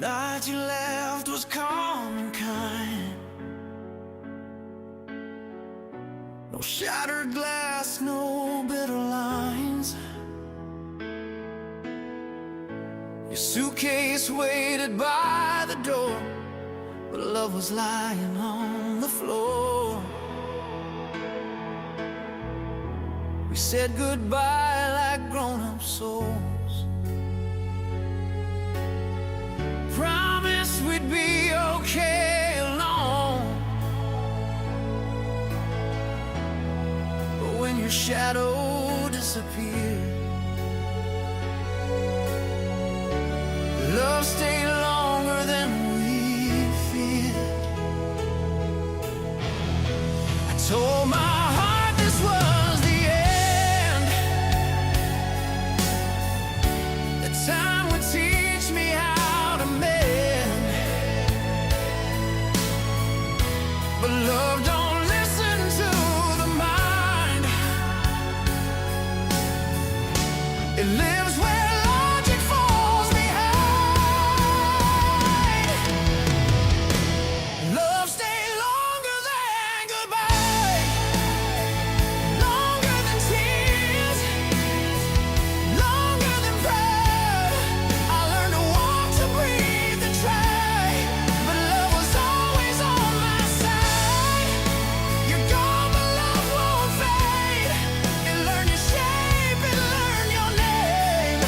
night you left was calm and kind. No shattered glass, no bitter lines. Your suitcase waited by the door, but love was lying on the floor. We said goodbye like grown-up souls. Promised we'd be okay alone. But when your shadow disappeared, love stayed longer than we feared. I told my heart this was the end, that time would teach me how to mend. But love don't listen to the mind. It lives where logic falls behind. Love stayed longer than goodbye, longer than tears, longer than pride. I learned to walk, to breathe, to try, but love was always on my side. You're gone, but love won't fade. It learned your shape, it learned your name.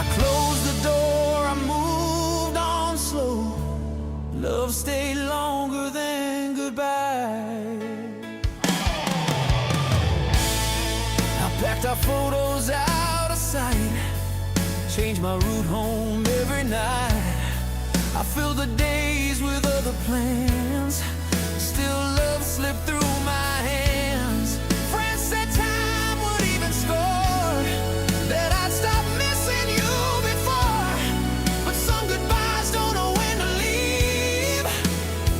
I closed the door, I moved on slow. Love stayed longer than goodbye. I packed our photos out of sight, changed my route home every night. I filled the days with other plans, still love slipped through my hands. Friends said time would even score, that I'd stop missing you before. But some goodbyes don't know when to leave,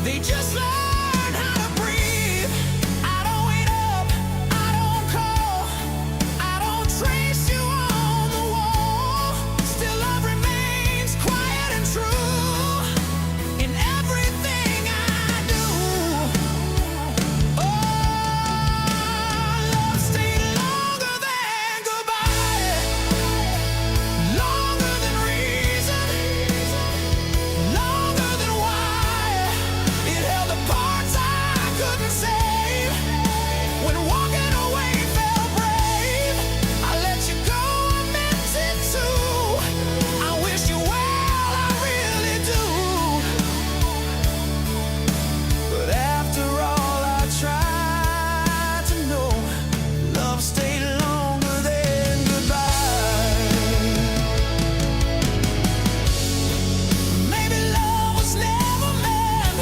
they just learn how to breathe. I don't wait up, I don't call, I don't trace you on the wall. Still love remains quiet and true in everything I do. Oh, love stayed longer than goodbye, longer than reason, longer than why. It held the parts I couldn't save. When walking away felt brave, I let you go, I meant it to. I wish you well, I really do. But after all I tried to know, love stayed longer than goodbye. Maybe love was never meant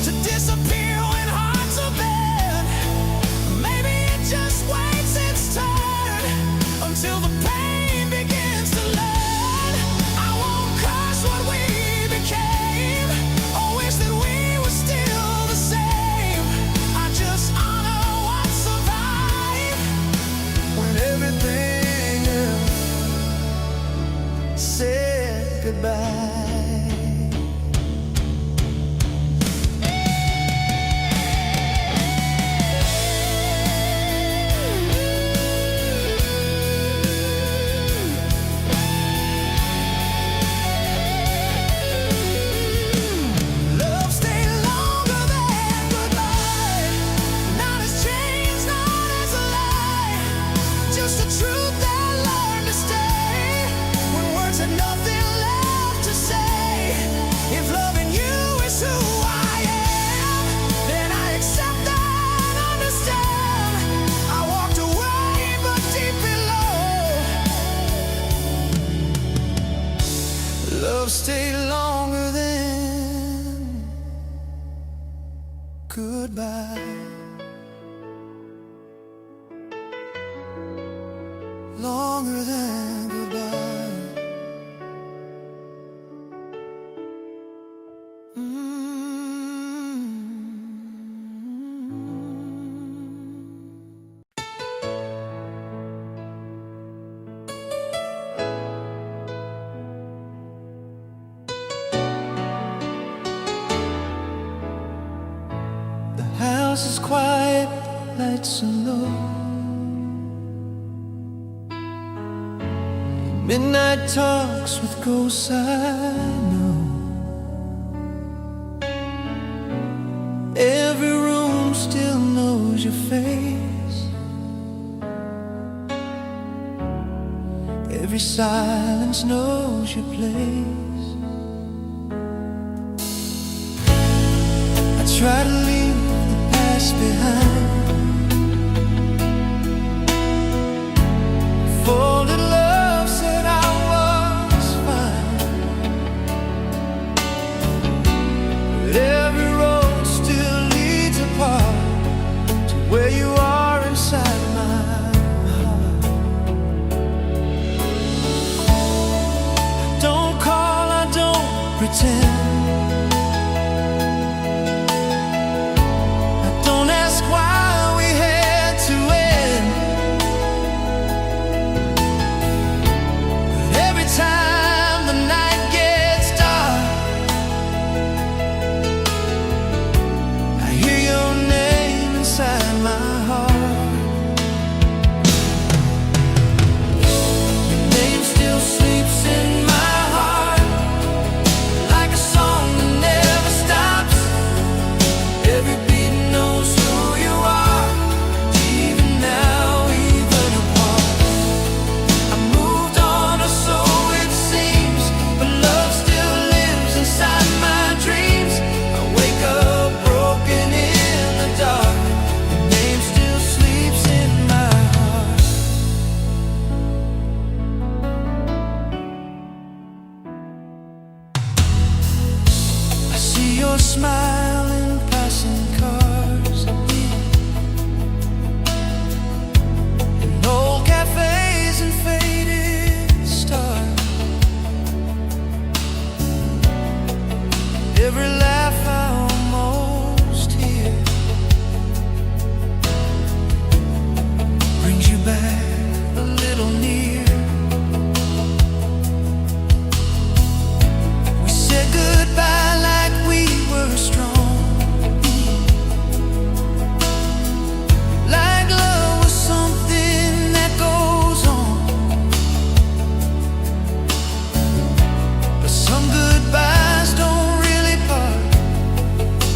to disappear when hearts are bent. Maybe it just waits its turn until the pain begins to learn. I won't curse what we became, or wish that we were still the same. I just honor what survived when everything else said goodbye. Love stayed longer than goodbye, not as chains, not as a lie, just a truth that learned to stay when words had nothing left to say. If loving you is who I am, then I accept and understand. I walked away, but deep below, love stayed longer than goodbye, longer than goodbye. quiet, lights are low. Midnight talks with ghosts I know. Every room still knows your face. Every silence knows your place. I try to leave the past behind. Folded love said I was fine, but every road still leads apart to where you are inside my heart. I don't call, I don't pretend. I don't ask why we had to end. But every time the night gets dark, I hear your name inside my heart. Your name still sleeps in my heart, like a song that never stops. Every beat knows who you are, even now, even apart. I moved on, or so it seems, but love still lives inside my dreams. I wake up broken in the dark. Your name still sleeps in my heart. I see your smile in passing cars, in old cafes and faded stars. Every laugh I almost hear brings you back a little near. We said goodbye like we were strong, like love was something that goes on. But some goodbyes don't really part,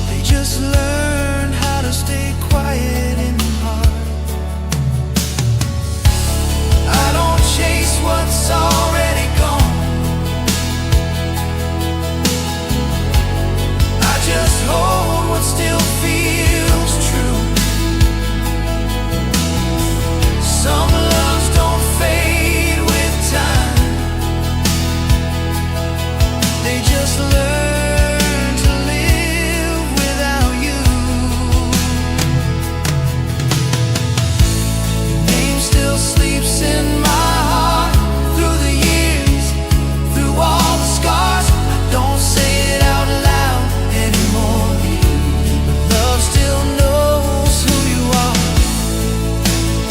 they just learn how to stay quiet in the heart. I don't chase what's already gone, I just hold what still feels true. Some loves don't fade with time, they just learn to live without you. Your name still sleeps in my heart, through the years, through all the scars. I don't say it out loud anymore, but love still knows who you are.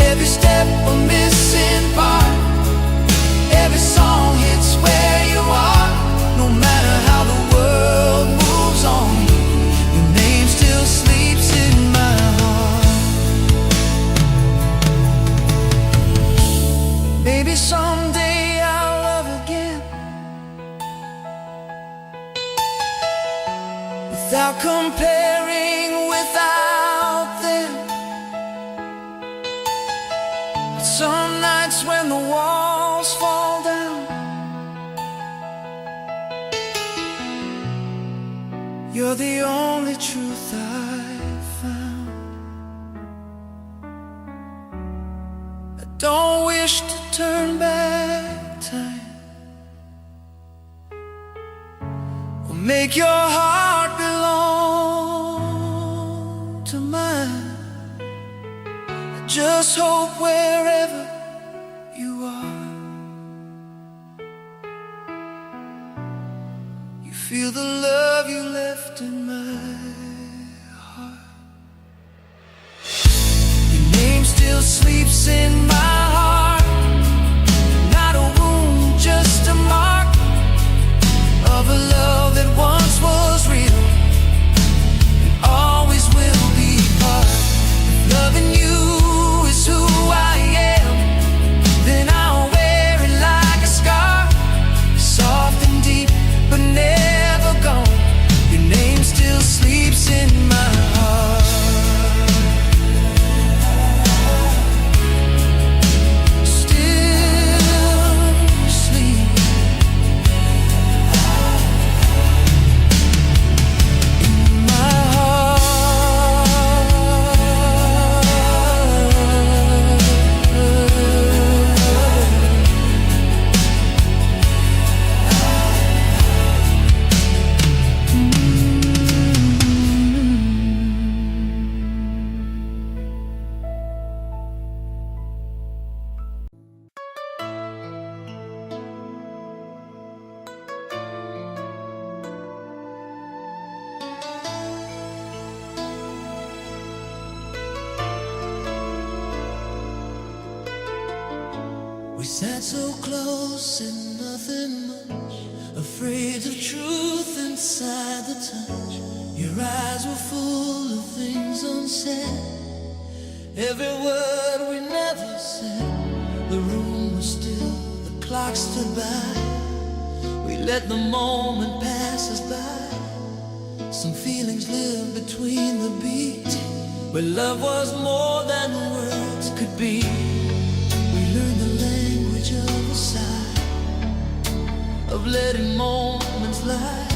Every step a missing part, every song hits where you are. No matter how the world moves on, your name still sleeps in my heart. Maybe someday I'll love again, without comparing, without them. But some nights when the walls fall down, you're the only truth I've found. I don't wish to turn back time, or make your heart belong to mine. I just hope wherever you are, you feel the love you left in my heart. Your name still sleeps in my heart, not a wound, just a mark of a love that once was real and always will be part. Sat so close and nothing much, afraid of truth inside the touch. Your eyes were full of things unsaid, every word we never said. The room was still, the clock stood by. We let the moment pass us by. Some feelings lived between the beats, where love was more than words could be. We learned the language of a sigh, of letting moments lie.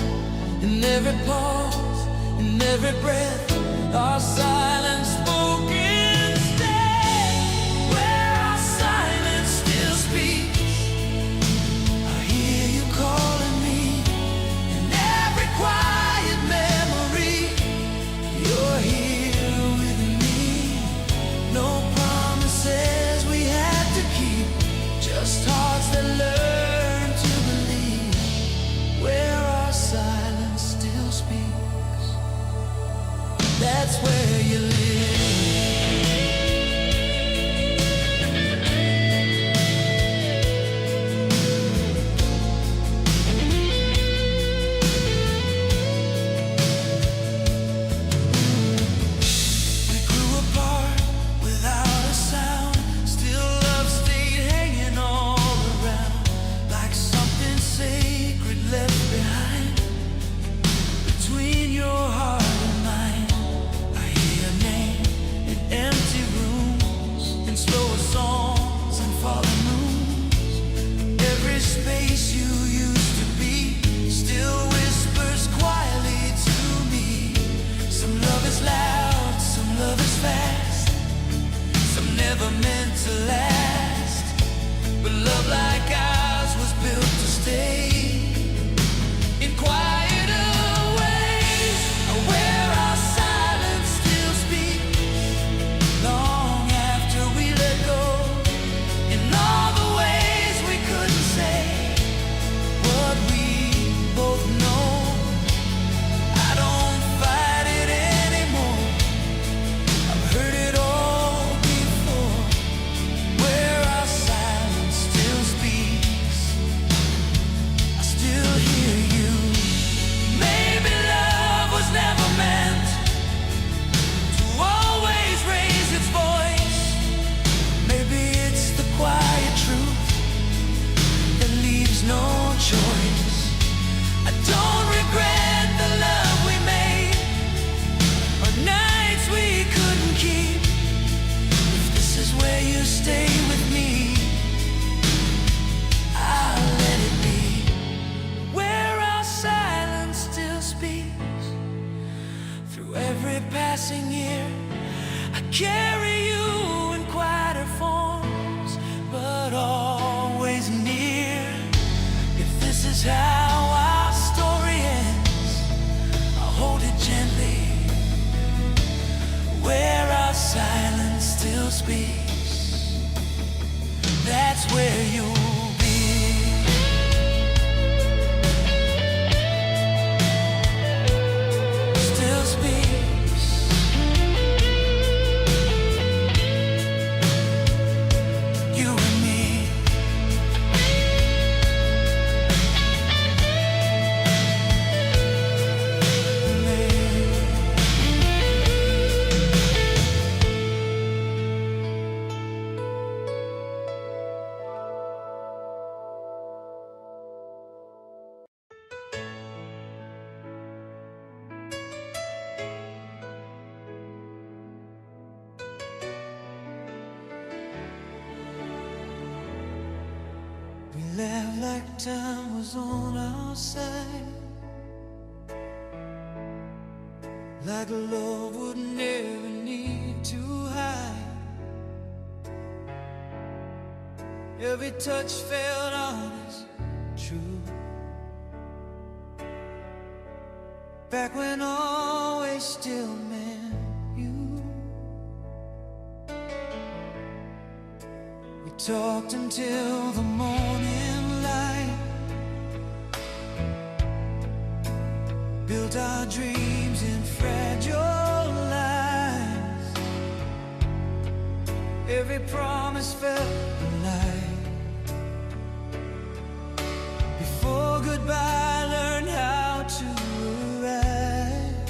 In every pause, in every breath, our silence spoke instead. Where our silence still speaks, I hear you calling me. In every quiet memory, you're here with me. No promises we had to keep, just hearts that learn to believe. Where our silence still speaks, that's where you live. We grew apart without a sound, still love stayed hanging all around, like something sacred left behind between your heart and mine. I hear your name in empty rooms, in slower songs and fallen moons. Every space you used to be still whispers quietly to me. Some love is loud, some love is fast, some never meant to last. But love like ours was built to stay in quieter ways, where our silence still speaks long after we let go. In all the ways we couldn't say what we both know. I don't fight it anymore, I've heard it all before. Where our silence still speaks, I still hear you. Maybe love was never meant to always raise its voice. Maybe it's the quiet truth that leaves no choice. I don't regret the love we made, or nights we couldn't keep. If this is where you stay with me, I'll let it be. Where our silence still speaks, through every passing year, I carry you in quieter forms, but always near. If this is how our story ends, I'll hold it gently. Where our silence still speaks, that's where you'll be. Still speaks, you and me. We laughed like time was on our side, like love would never need to hide. Every touch felt honest, true. Back when always still meant you. We talked until the morning light, built our dreams in fragile lines. Every promise felt alive, Before goodbye, learn how to arrive.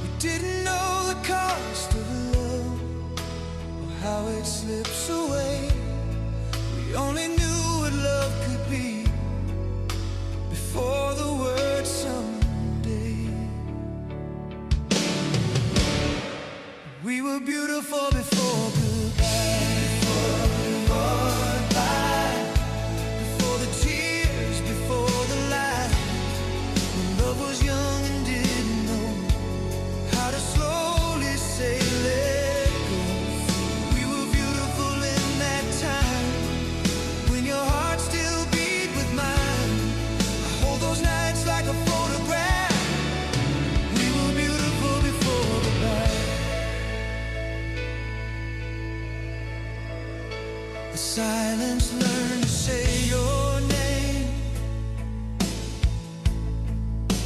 We didn't know the cost of love, or how it slips away. We only knew what love could be before the word someday. We were beautiful before goodbye. Before goodbye, before the tears, before the lies. When love was young and didn't know how to slowly say let go. We were beautiful in that time, when your heart still beat with mine. I hold those nights like a photograph. We were beautiful before goodbye. The silence learned to say your name,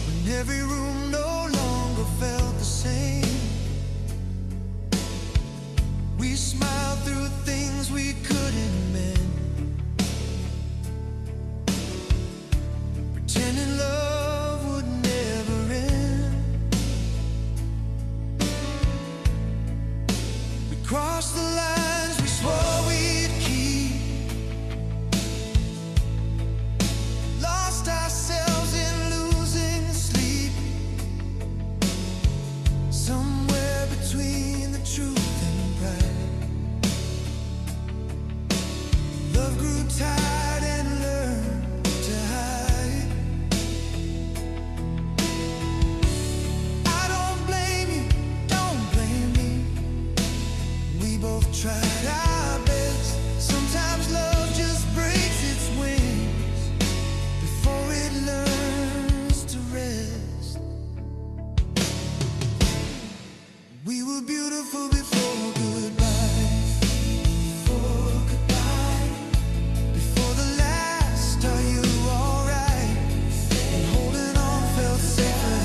when every room no longer felt the same. We smiled through things we couldn't mend, pretending love would never end. We crossed the lines we swore we'd keep, lost ourselves in losing sleep, somewhere between the truth and pride. Love grew tired and learned to hide. I don't blame you, don't blame me. We both tried our best. Sometimes love just breaks its wings before it learns to rest. We were beautiful before goodbye. Before goodbye, before the last "are you alright?" And holding on felt safer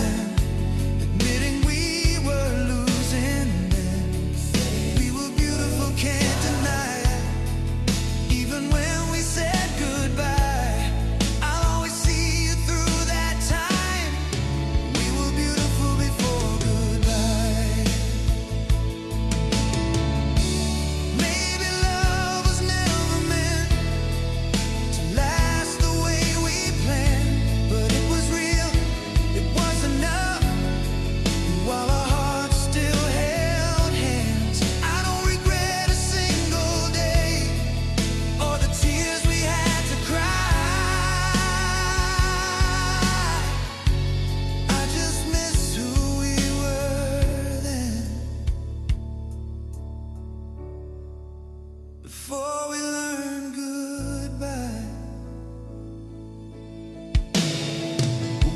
than admitting we were losing then. We were beautiful, can't deny it. Even when we said goodbye, I'll always see you through that time. We were beautiful before goodbye. Maybe love was never meant to last the way we planned, but it was real, it was enough. And while our hearts still held hands, I don't regret a single day or the tears we had to cry. I just miss who we were then, before we learned goodbye.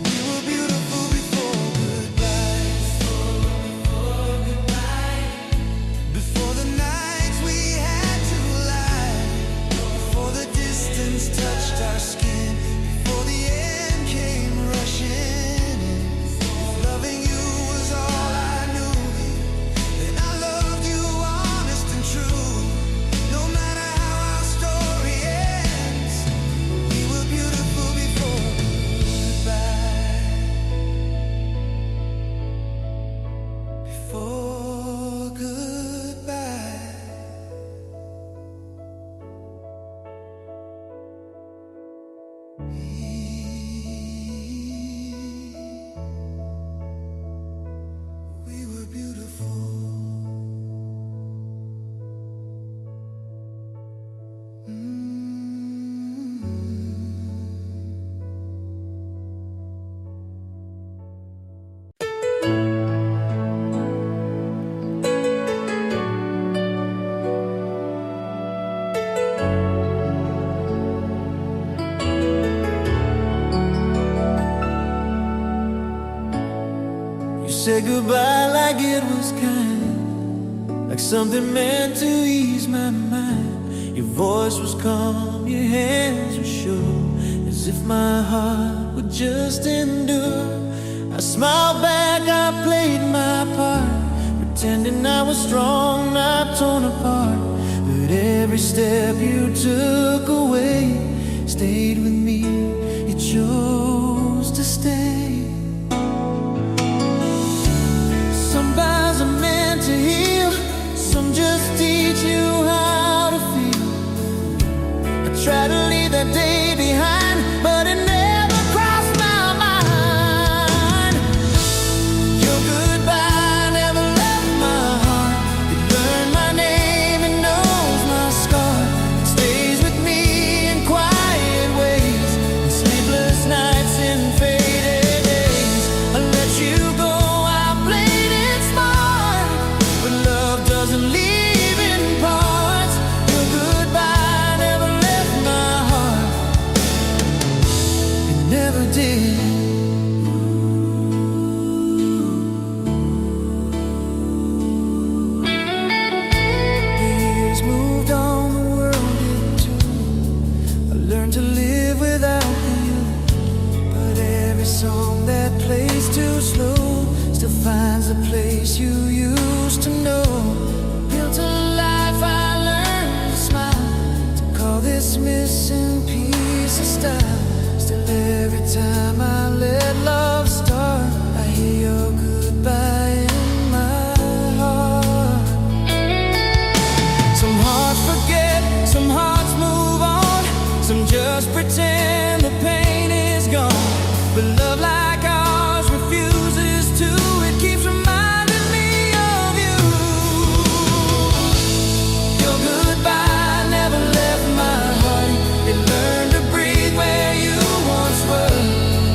We were beautiful before goodbye. Before goodbye, before the nights we had to lie, before the distance touched our skin, before the end came rushing in. If loving you was all I knew, then I loved you honest and true. No matter how our story ends, we were beautiful before goodbye. Before goodbye. We were beautiful. You said goodbye like it was kind, like something meant to ease my mind. Your voice was calm, your hands were sure, as if my heart would just endure. I smiled back, I played my part, pretending I was strong, not torn apart. But every step you took away stayed with me. You chose to stay. Some vows are meant to heal, some just teach you how to feel. I try to leave that day behind, but it never crossed my mind. Your goodbye never left my heart. It learned my name, it knows my scar. It stays with me in quiet ways, in sleepless nights, in faded days. I let you go, I played it smart, but love doesn't leave in parts. Your goodbye never left my heart. It never did. The years moved on, the world did too. I learned to live without you, but every song that plays too slow still finds the place you used to know. Built a life I learned to smile, to call this missing piece of style. Still every time I let love start, I hear your goodbye in my heart. Some hearts forget, some hearts move on, some just pretend the pain is gone. But love like ours refuses to. It keeps reminding me of you. Your goodbye never left my heart. It learned to breathe where you once were.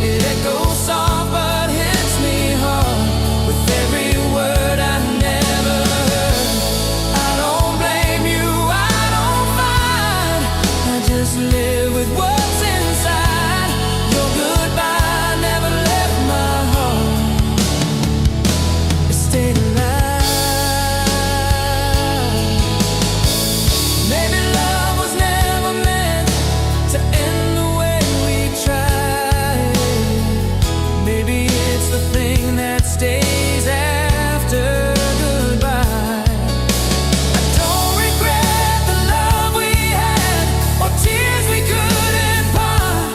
It echoes soft but hits me hard with every word I never heard. I don't blame you, I don't mind. I just live with what's inside. Your goodbye never left my heart. It stayed alive. Maybe love was never meant to end the way we tried. Maybe it's the thing that stays after goodbye. I don't regret the love we had or tears we couldn't part.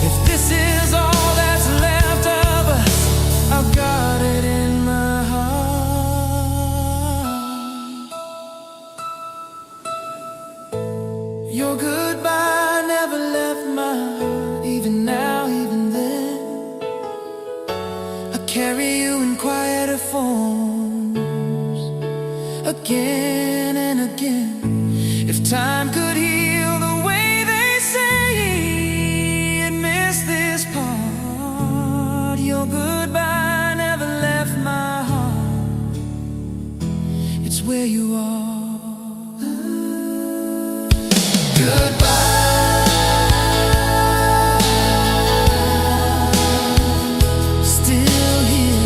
If this is all that's left of us, I've got it in my heart. Your goodbye never left my heart. Even now, even then, I carry you in quieter forms, again and again. If time could heal the way they say it missed this part. Your goodbye never left my heart. It's where you are. Goodbye, still here.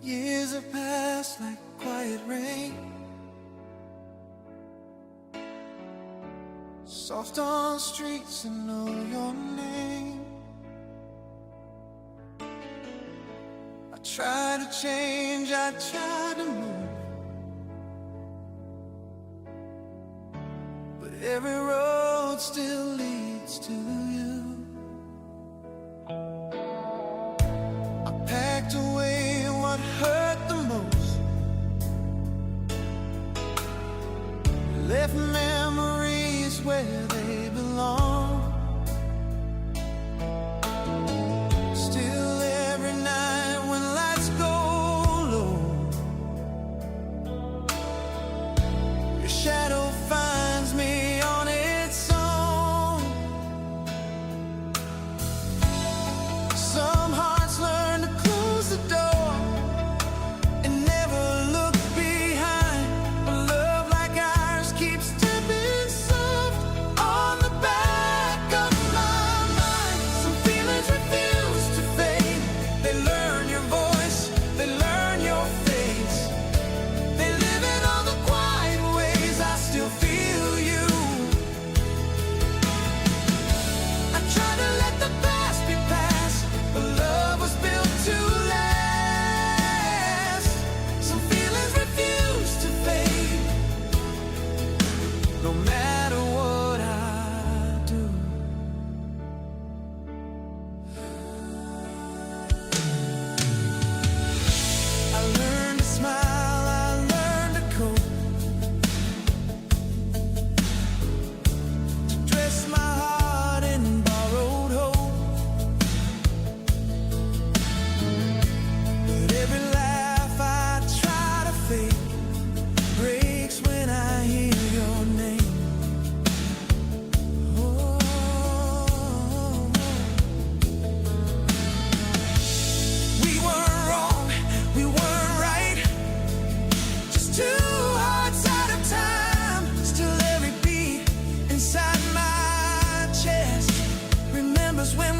Years have passed like quiet rain, soft on streets and know your name. I try to change, I try to move, but every road still leads to you. I packed away what hurt the most, left memories where they belong.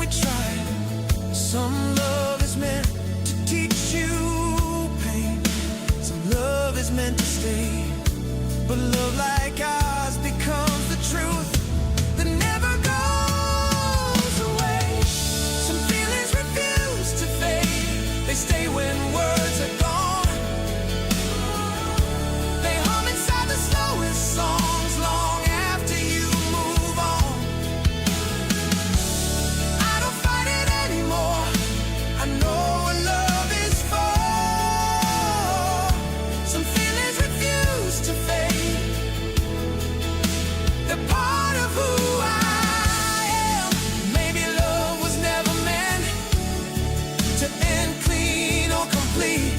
we tried. Some love is meant to teach you pain. Some love is meant to stay. But love like ours becomes the truth that never goes away. Some feelings refuse to fade. They stay when words are gone. They hum inside the slowest songs long after you move on. I don't fight it anymore. I know what love is for. Some feelings refuse to fade. They're part of who I am. Maybe love was never meant to end clean or complete.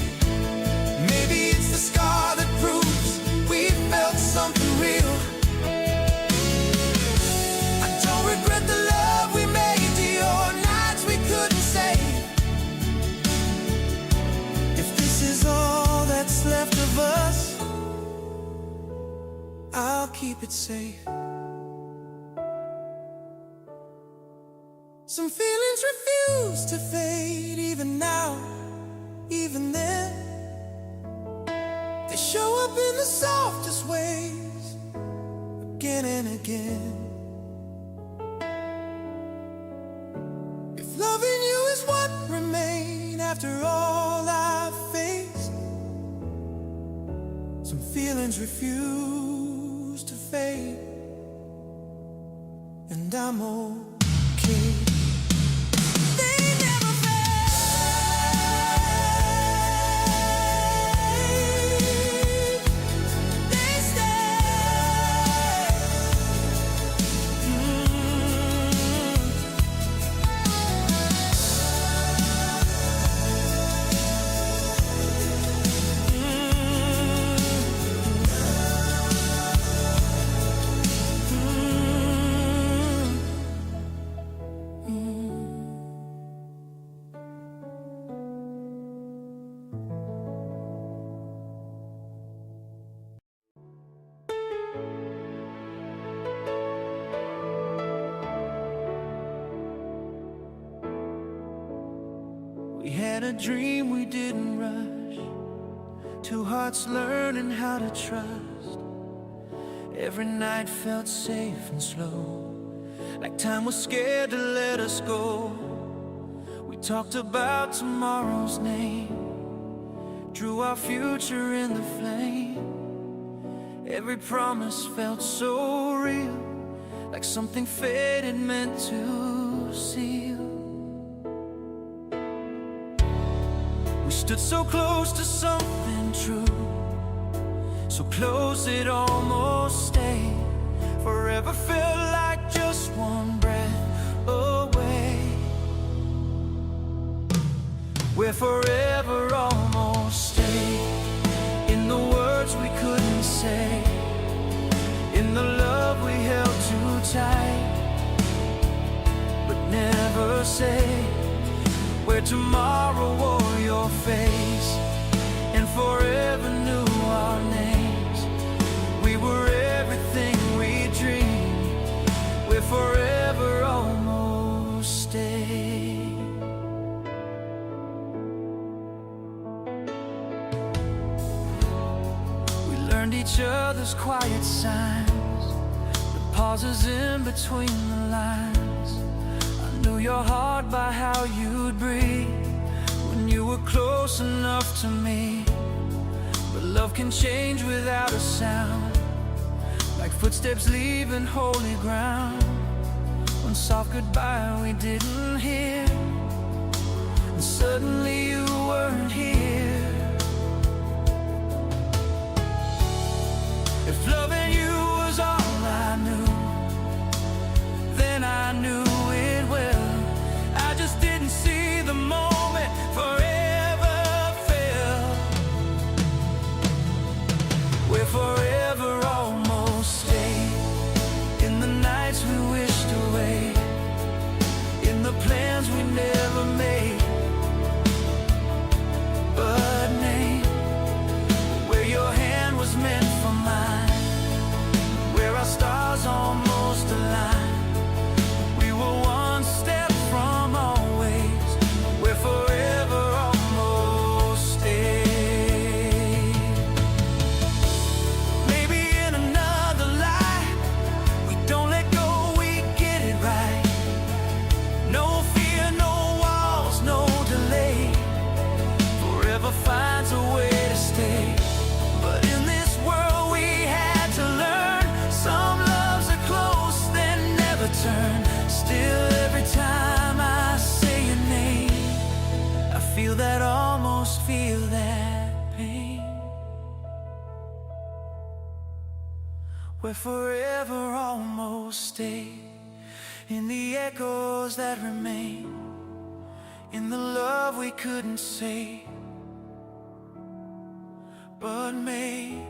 Maybe it's the scar that proves we felt something real. I don't regret the love we made, your nights we couldn't say. If this is all that's left of us, I'll keep it safe. Some feelings refuse to fade, even now, even then. They show up in the softest ways, again and again. If loving you is what remains after all I've faced, some feelings refuse to fade, and I'm okay. They never fade. They stay. We had a dream we didn't rush. Two hearts learning how to trust. Every night felt safe and slow, like time was scared to let us go. We talked about tomorrow's name, drew our future in the flame. Every promise felt so real, like something fate had meant to seal. We stood so close to something true, so close it almost stayed. Forever felt like just one breath away. We're forever almost stayed, in the words we couldn't say, in the love we held too tight, but never say. Where tomorrow wore your face and forever knew our names. We were everything we dreamed. We're forever almost stayed. We learned each other's quiet signs, the pauses in between the lines. Knew your heart by how you'd breathe when you were close enough to me. But love can change without a sound, like footsteps leaving holy ground. One soft goodbye we didn't hear, and suddenly you weren't here. If loving you was all I knew, then I knew it well. I just didn't see the moment forever fell. We're forever almost stayed, in the nights we wished away, in the plans we never made, but name where your hand was meant for mine, where our stars almost aligned. We were where forever almost stayed, in the echoes that remain, in the love we couldn't say but made.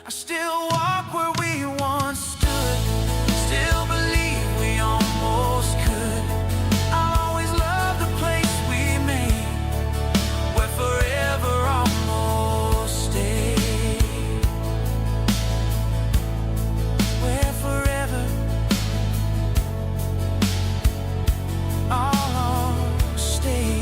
I still walk where we once stood, still believe we almost could. I'll always love the place we made, where forever almost stayed, where forever almost stayed.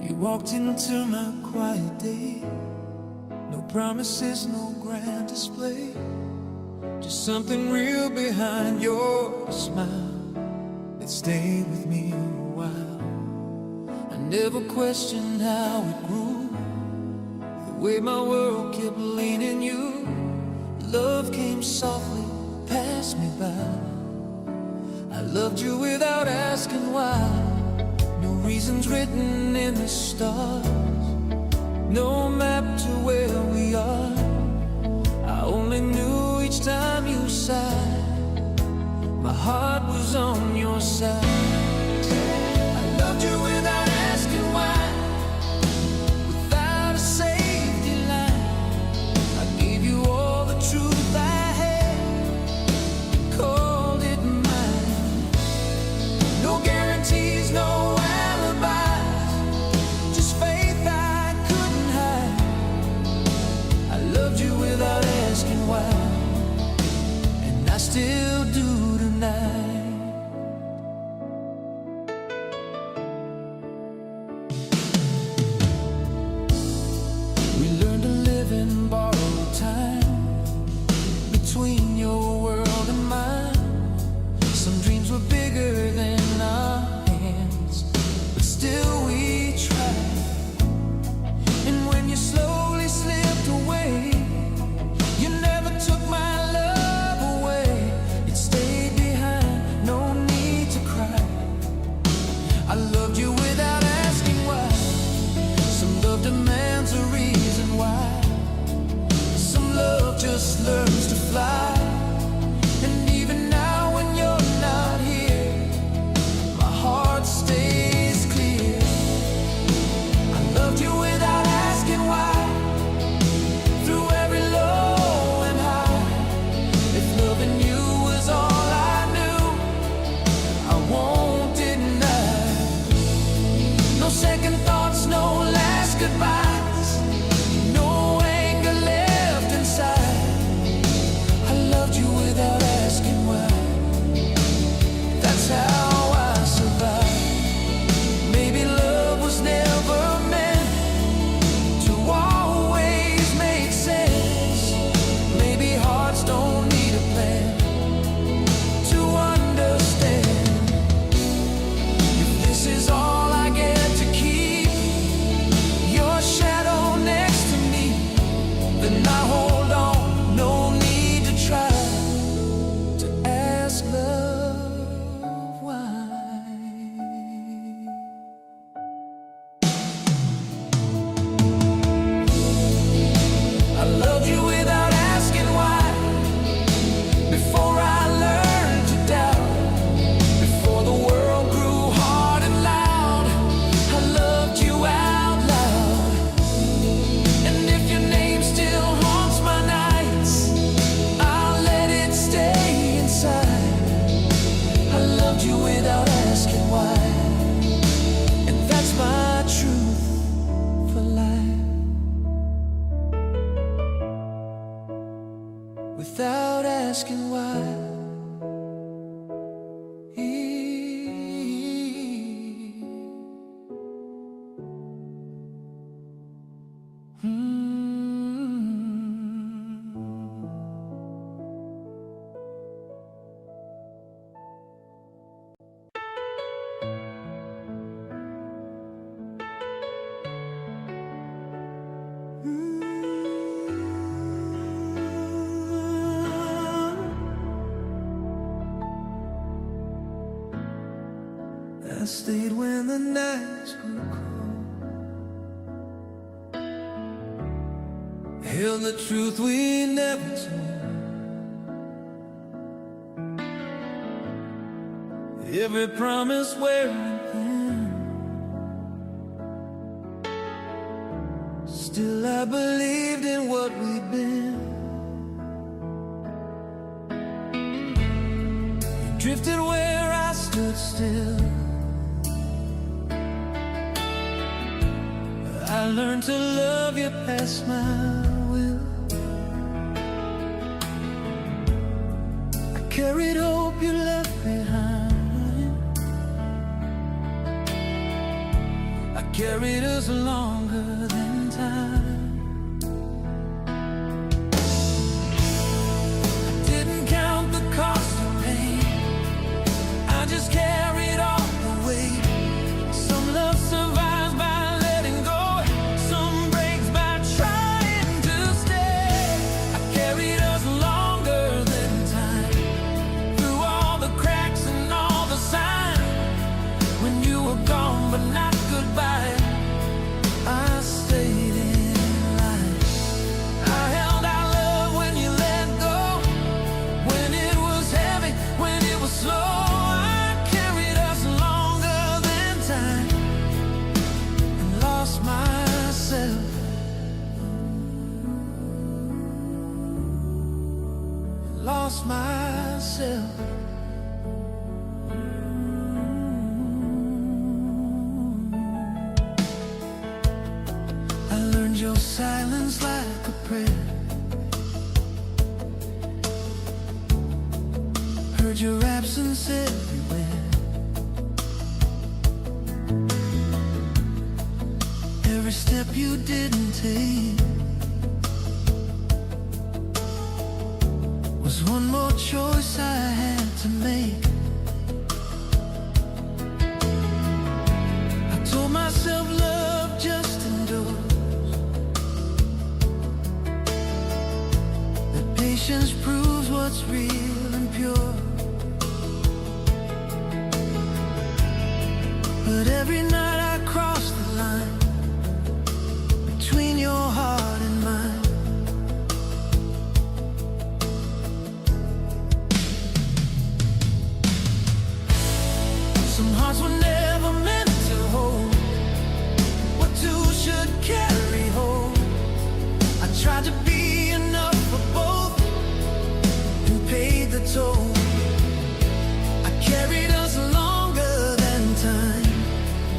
You walked into my quiet day, no promises, no grand display, just something real behind your smile that stayed with me a while. I never questioned how it grew, the way my world kept leaning you. Love came softly, passed me by. I loved you without asking why. No reasons written in the stars, no map to where we are. I only knew each time you sighed, my heart was on your side. I loved you without asking why, without a safety line. I gave you all the truth I had, called it mine. No guarantees, no without asking why, and I still do tonight. We learned to live in borrowed time, between your world and mine. Some dreams were bigger than our hands, but still we tried. And when you slowly slipped away, took my love away, it stayed behind, no need to cry. I loved you without asking why. Some love demands a reason why. Some love just learns to fly. And even now when you're not here, my heart stays clear. I loved you without asking why. Through every low, loving you was all I knew, I won't deny. No second thoughts, no last goodbyes, no anger left inside. I loved you without asking why. That's how I survived. Maybe love was never meant to always make sense. Maybe hearts don't need a plan to understand. If this is all I get to keep, your shadow I stayed when the nights grew cold, held the truth we never told. Every promise wearing thin, still I believed in what we'd been. You drifted where I stood still. I learned to love you past my will. I carried hope you left behind. I carried us longer than time. I didn't count the cost of pain, I just carried all the weight. Some love survives by letting go, some breaks by trying to stay. I carried us longer than time, through all the cracks and all the signs. When you were gone but not goodbye, I stayed in line. I held our love when you let go, when it was heavy, when it was slow. I carried us longer than time, and lost myself. Lost myself. I learned your silence like a prayer, heard your absence everywhere. Every step you didn't take was one more choice I had to make. I told myself love just endures, that patience proves what's real and pure. But every night I crossed the line between your heart and mine. Some hearts were never meant to hold what two should carry hold. I tried to be enough for both and paid the toll. I carried us longer than time,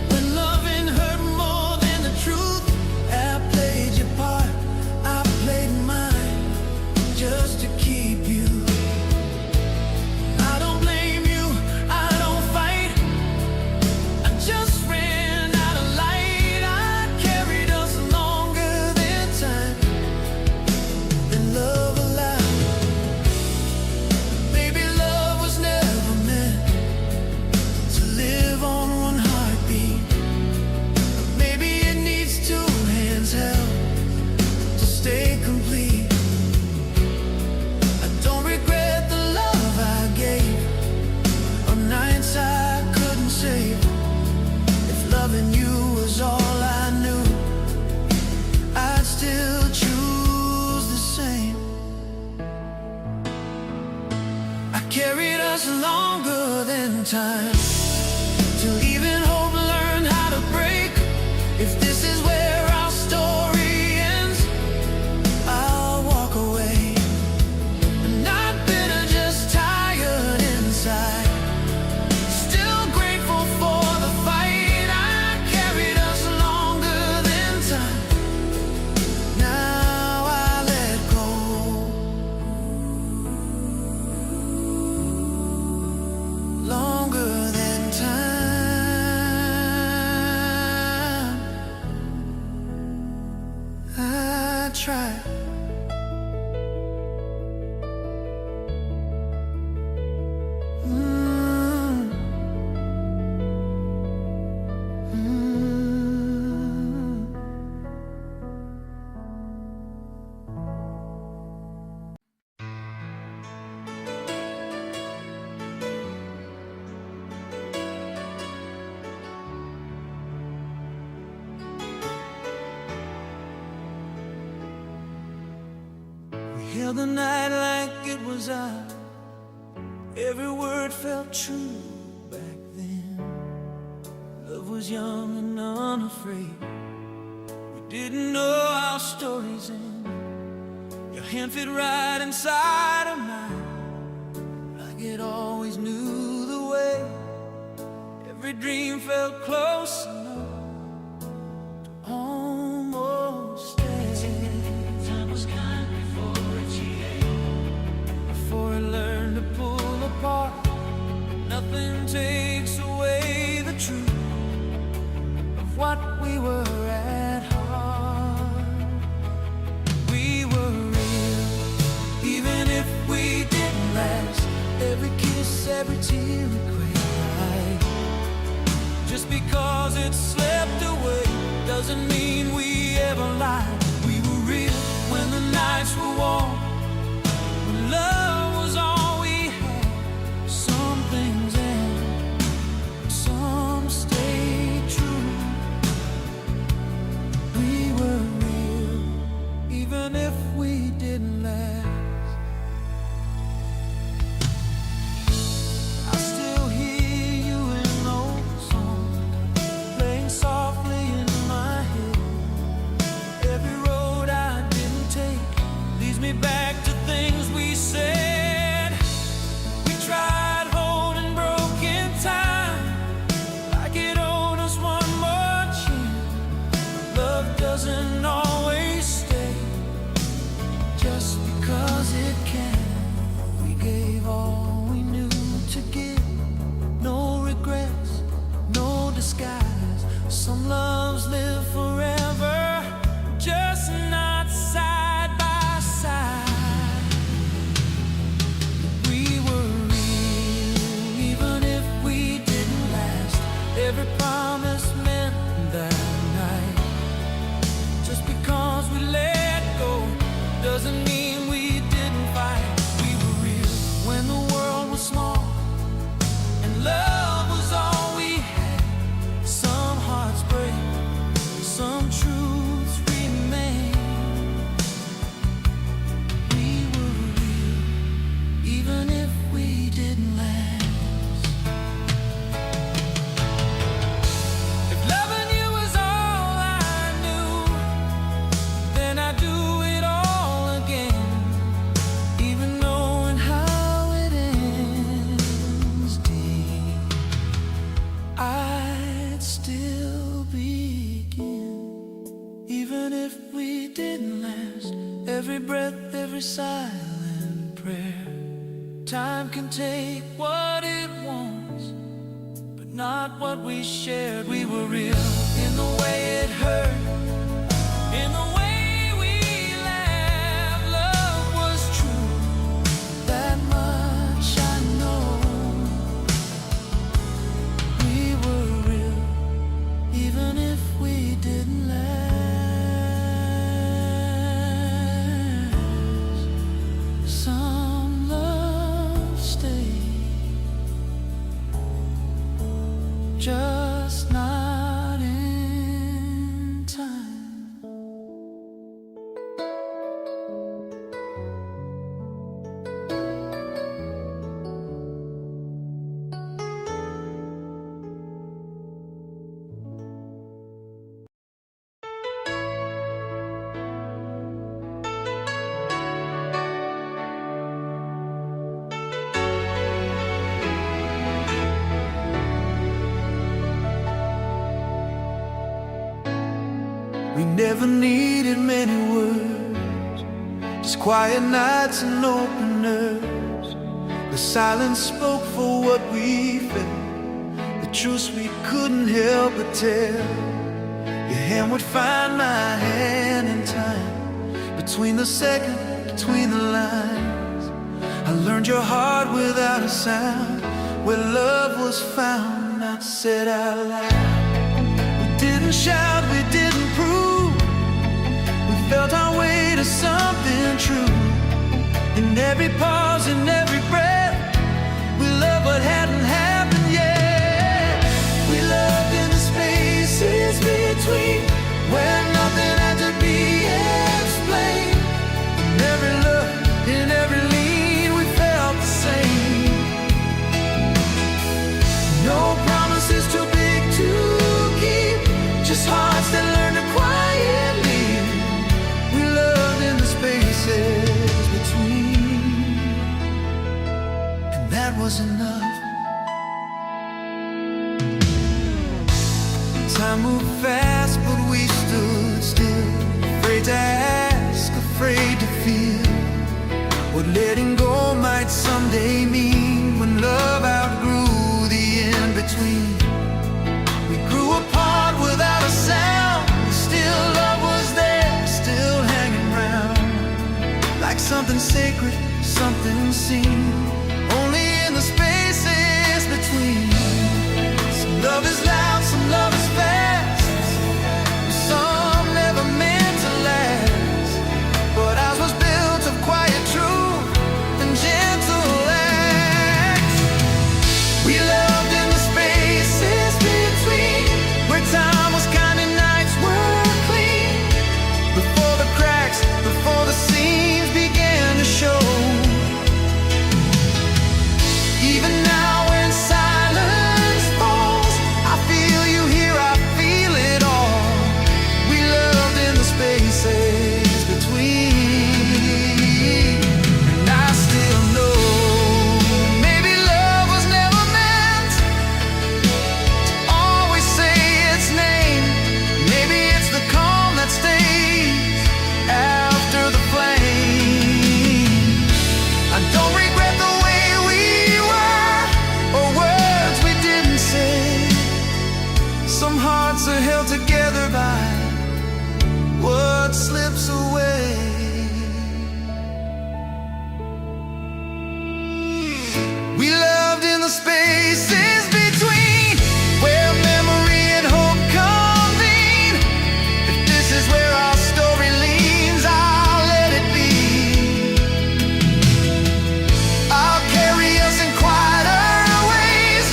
when loving hurt more than the truth. I played your part, I played mine, just to keep you. I don't blame you, I don't fight, I just ran out of light. I carried us longer than time, than love allowed. Maybe love was never meant to live on one heartbeat. Maybe it needs two hands held to stay complete. I don't regret the love I gave, or nights I couldn't save. If loving you was all I knew, I'd still choose the same. I carried us longer than time, till even hope learned how to break. If this is where our story ends, I'll walk away. Not bitter, just tired inside, still grateful for the fight. I carried us longer than time, now I let go. Longer than time, I tried. Mm. Mm. held the night like it was ours. Every word felt true back then. Love was young and unafraid. We didn't know how stories end. Your hand fit right inside of mine, like it always knew the way. Every dream felt close enough to almost stay. Time was kind before it changed, before it learned to pull apart. Nothing takes away the truth of what we were at heart. We were real, even if we didn't last. Every kiss, every tear we cried. Just because it slipped away doesn't mean we ever lied. We were real when the nights were warm, when love was all we had. Some things end, some stay true. We were real, even if we didn't last. I still hear you in old songs, playing softly in my head. Every road I didn't take leads me back to things we said. We tried holding broken time, like it owed us one more chance. Love doesn't always stay just because it can. We gave all we knew to give, no regrets, no disguise. Some loves live forever, just not side by side. We were real, even if we didn't last. Every promise meant that night. Just because we let go doesn't mean we didn't fight. We were real when the world was small and love was all we had. Some hearts break, some truths remain. We were real, even if we didn't last. If loving you was all I knew, then I'd do it all again. Even knowing how it ends deep, I'd still begin. Even if we didn't last. Every breath, every silent prayer. Time can take what it wants, but not what we shared. We were real in the way it hurt, in the way we laughed. Love was true, that much I know. We were real, even if we didn't last. Some love stay, just not in time. We never needed many words, just quiet nights and openers. The silence spoke for what we felt, the truths we couldn't help but tell. Your hand would find my hand in time, between the second, between the lines. I learned your heart without a sound, where love was found, not said out loud. We didn't shout, we didn't prove, we felt our way to something true. In every pause, in every breath, we loved what hadn't happened yet. We loved in the spaces between, where nothing had to be explained. And every look, fast, but we stood still, afraid to ask, afraid to feel what letting go might someday mean. When love outgrew the in-between, we grew apart without a sound. Still love was there, still hanging round, like something sacred, something seen only in the spaces between. Some love is loud, some love is fast, some never meant to last, but ours was built of quiet truth and gentle acts. We loved in the spaces between, where time was kind and nights were clean, before the cracks, before the seams began to show. Even now when silence falls, I feel you here, I feel it all. We loved in the spaces between, and I still know maybe love was never meant to always say its name. Maybe it's the calm that stays after the flame. I don't regret the way we were, or words we didn't say. Some hearts are held together by what slips away. We loved in the spaces between, where memory and hope convene. If this is where our story leans, I'll let it be. I'll carry us in quieter ways,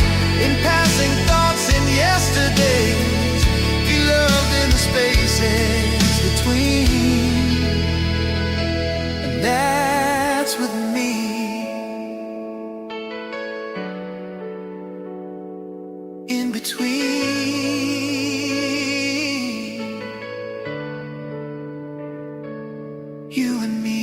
in passing thoughts in yesterdays. We loved in the spaces between, and that's with me. In between you and me.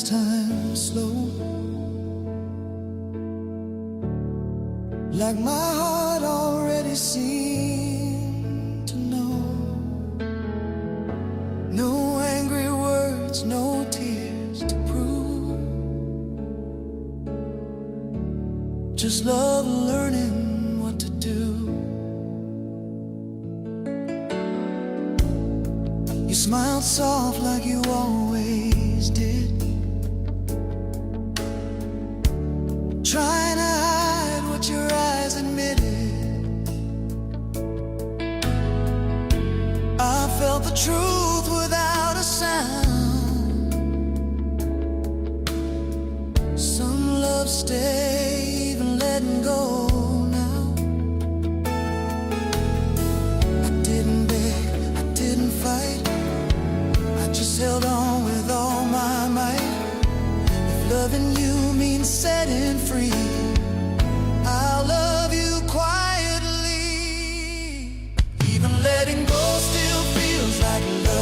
Time slow, like my heart already seemed to know. No angry words, no tears to prove, just love learning what to do. You smiled soft like you always did, trying to hide what your eyes admitted. I felt the truth without a sound. Some love stay, even letting go now. I didn't beg, I didn't fight, I just held on with all my might. If loving you means setting free, I'll love you quietly. Even letting go still feels like love.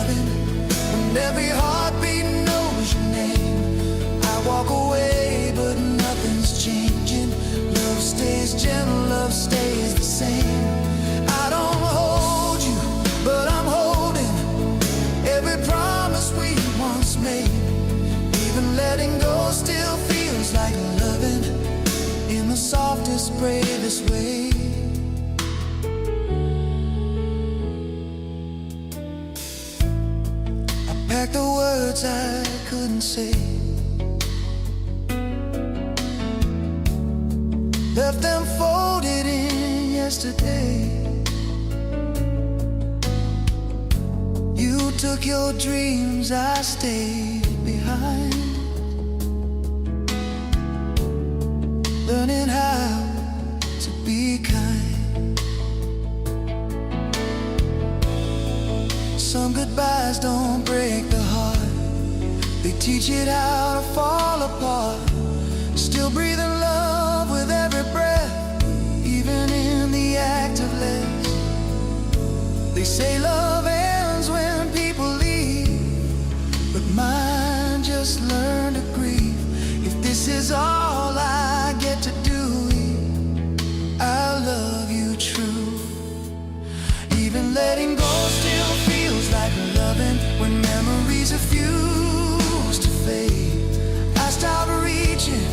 gentle love stays the same. I don't hold you, but I'm holding every promise we once made. Even letting go still feels like loving in the softest, bravest way. I packed the words I couldn't say, left them folded in yesterday. You took your dreams, I stayed behind, learning how to be kind. Some goodbyes don't break the heart, they teach it how to fall apart. Still breathing love with every breath, even in the act of less. They say love ends when people leave, but mine just learned to grieve. If this is all I get to do, I'll love you true. Even letting go still feels like loving when memories refuse to fade. I stop reaching,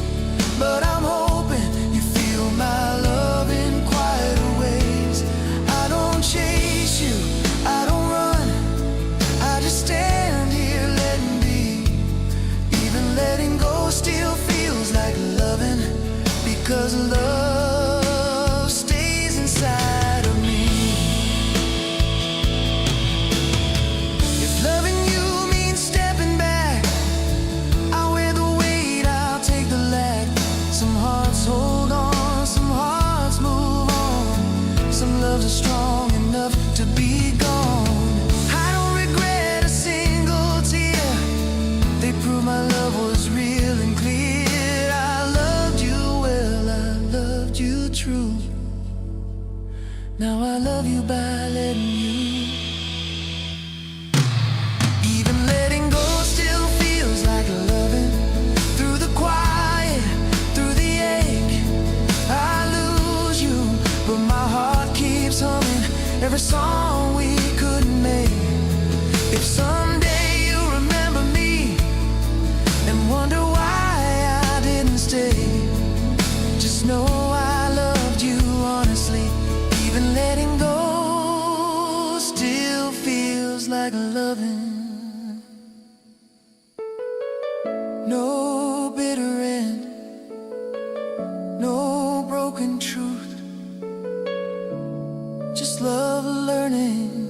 but I'm hoping you feel my love in quieter ways. I don't chase you, I don't run, I just stand here letting be. Even letting go still feels like loving, because love stays inside of me. If loving you means stepping back, I'll wear the weight, I'll take the lack. Some hearts hold on, some hearts move on. Some loves are strong enough to be gone. I don't regret a single tear, they prove my love was real and clear. I loved you well, I loved you true. Now I love you by letting you. Even letting go still feels like loving, through the quiet, through the ache. I lose you, but my heart keeps humming every song we couldn't make. If someday you remember me and wonder why I didn't stay, just know I loved you honestly. Even letting go still feels like loving. No bitter end, no broken truth, just love learning